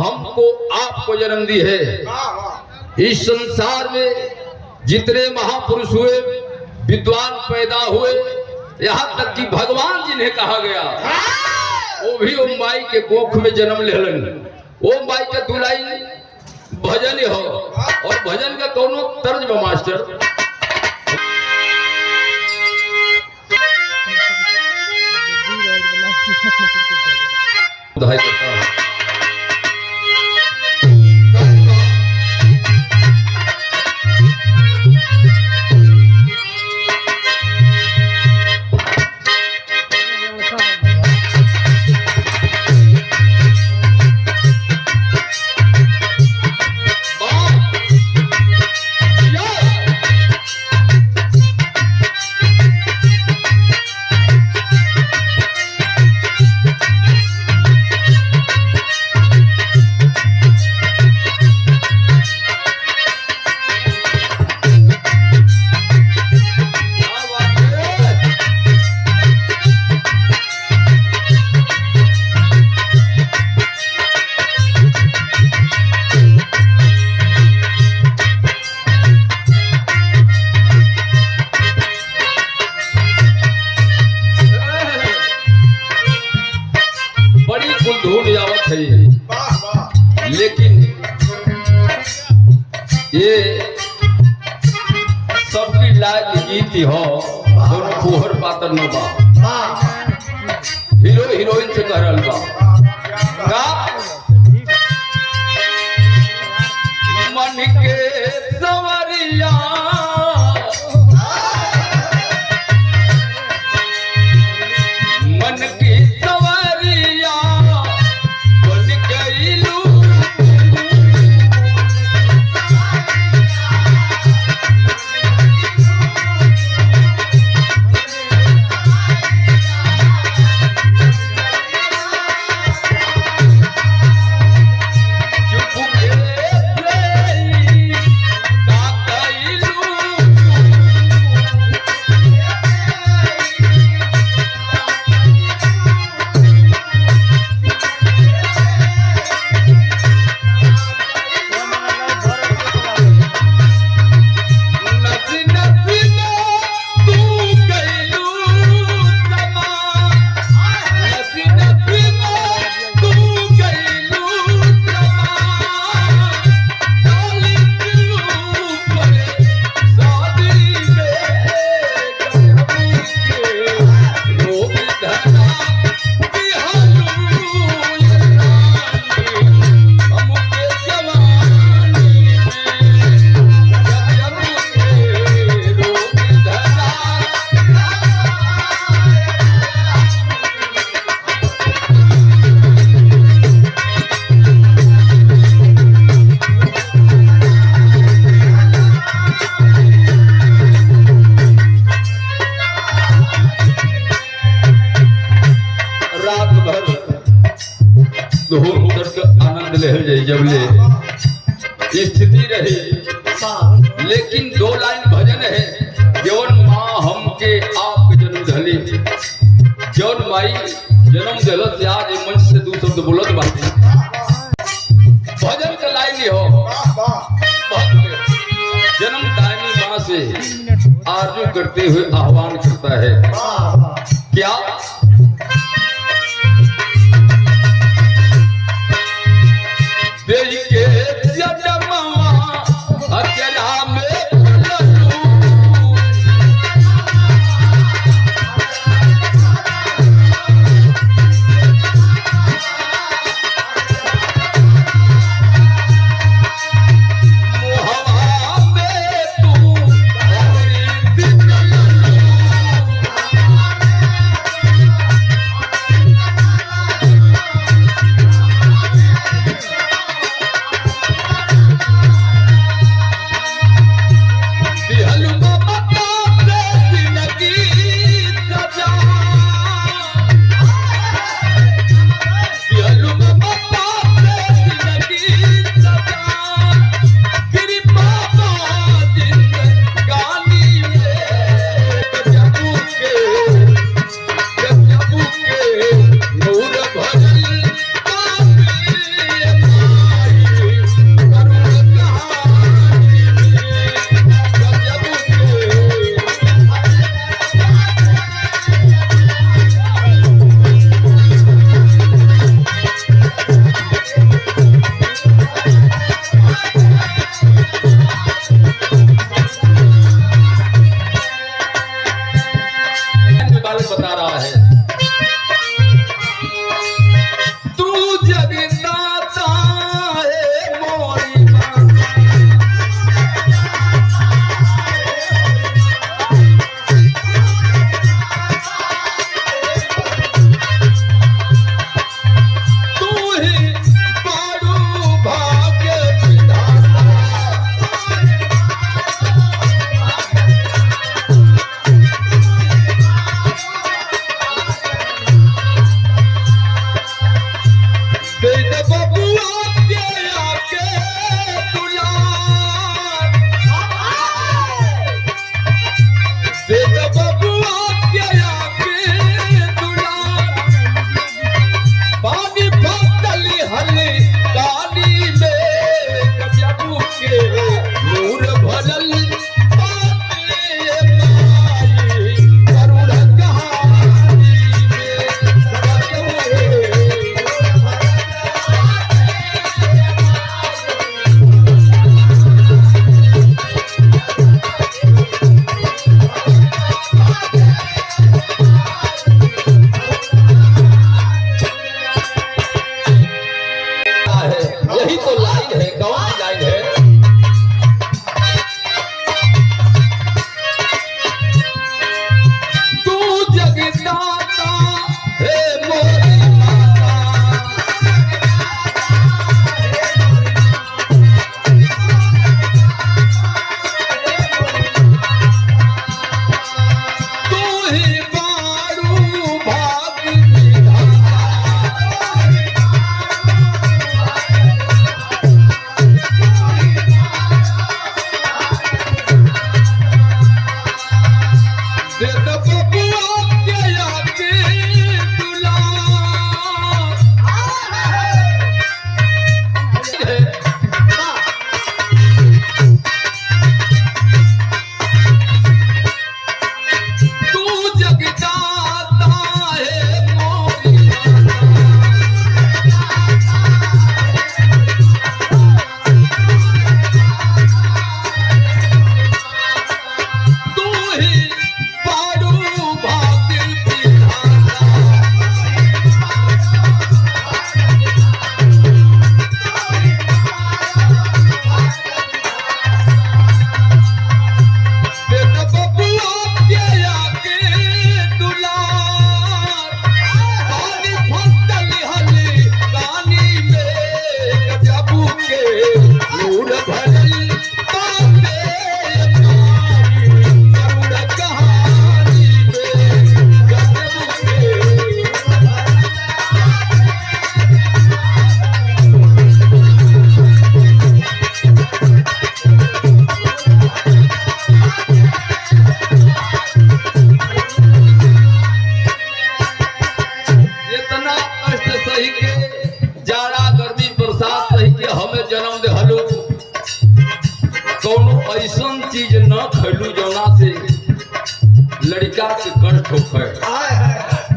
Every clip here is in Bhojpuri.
हमको आपको जन्म दी है। इस संसार में जितने महापुरुष हुए, विद्वान पैदा हुए, यहाँ तक कि भगवान जिन्हें कहा गया, वो भी ओम माई के कोख में जन्म लेलन। ओम माई का दुलाई भजन हो, और भजन का कौनो तर्ज में मास्टर लेकिन ये सबकी लाज गीत हो, दोनों फुहर पातर न बा, हीरो हीरोइन से कह रहल बा का मन के सवरिया मन की सवरिया बन गईलू आनंद ले जब ले स्थिति रही। लेकिन दो लाइन भजन है, जौन माँ हमके आप जन्म धली, जौन माई जन्म दिलत से आज मंच से दू शब्द बोलत बाटी। भजन का लाइन हो, जन्म दानी माँ से आरजू करते हुए आह्वान करता है क्या बबुआ के आके दुलार बेटा बबुआ के आके दुलार पानी फसली हली पानी में गजबू के नूर भरल यही तो लाइन है, कौन सी लाइन है? तू जगदाता हे मोरी माता, तू ही बारू भाग ऐसन चीज न खैलू जौना से लड़का के कष्ट होखे।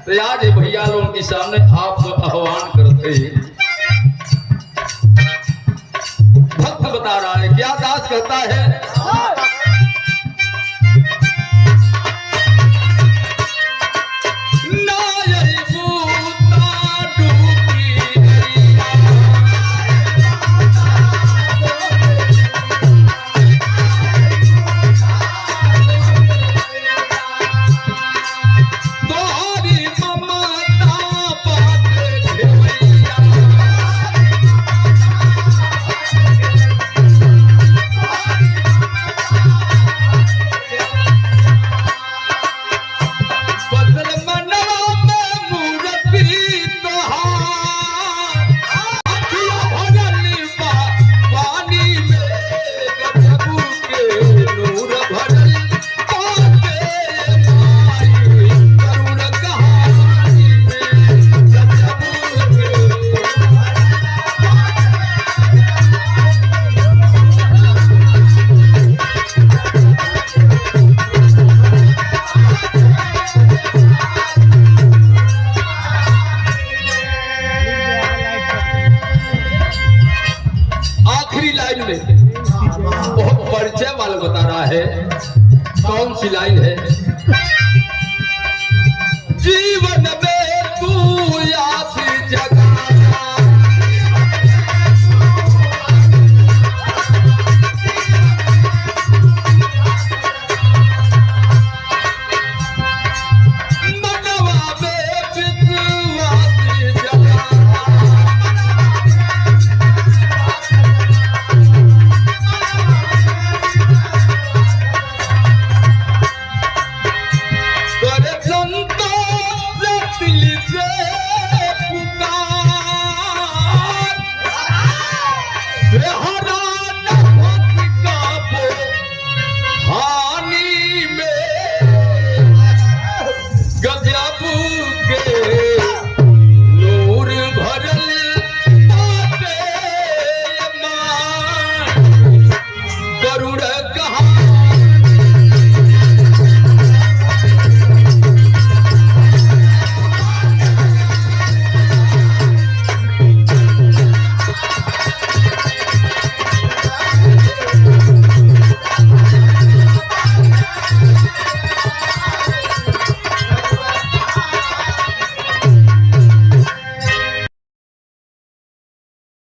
तो आज भैया लोगों के सामने आप आह्वान करते भक्त बता रहा है क्या दास कहता है बहुत परिचय वाला बता रहा है कौन सी लाइन है जीवन में तू याद जगा